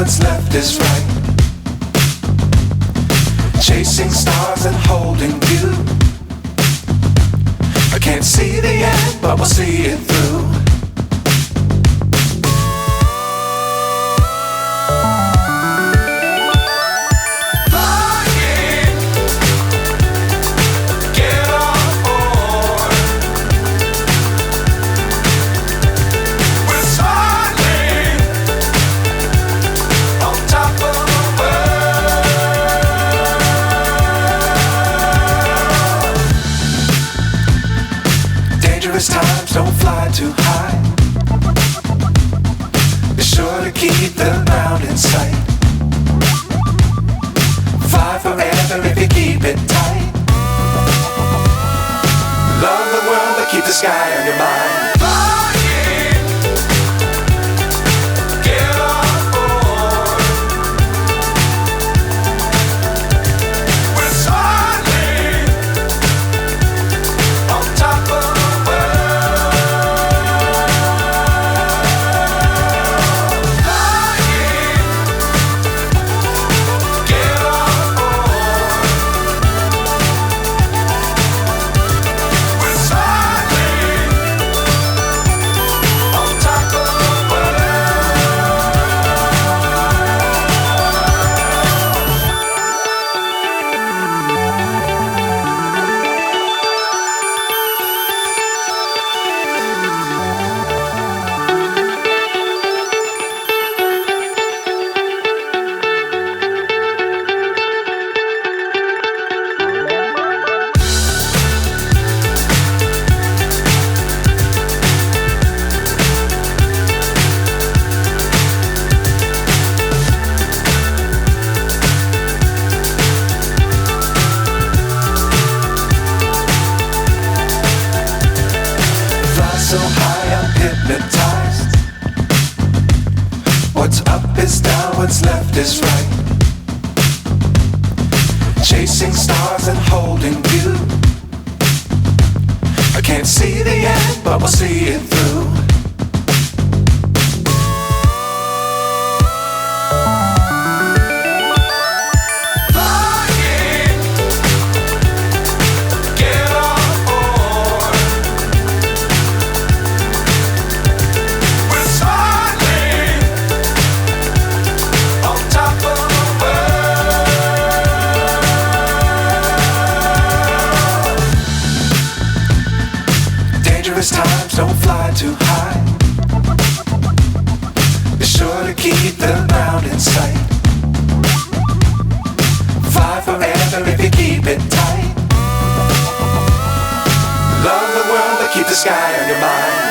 what's left is right. Chasing stars and holding you. I can't see the end, but we'll see it through. Times don't fly too high. Be sure to keep the ground in sight. Fly forever if you keep it tight. Love the world but keep the sky on your mind. So high I'm hypnotized. What's up is down, what's left is right. Chasing stars and holding you. I can't see the end, but we'll see it through. Times don't fly too high. Be sure to keep the ground in sight. Fly forever if you keep it tight. Love the world but keep the sky on your mind.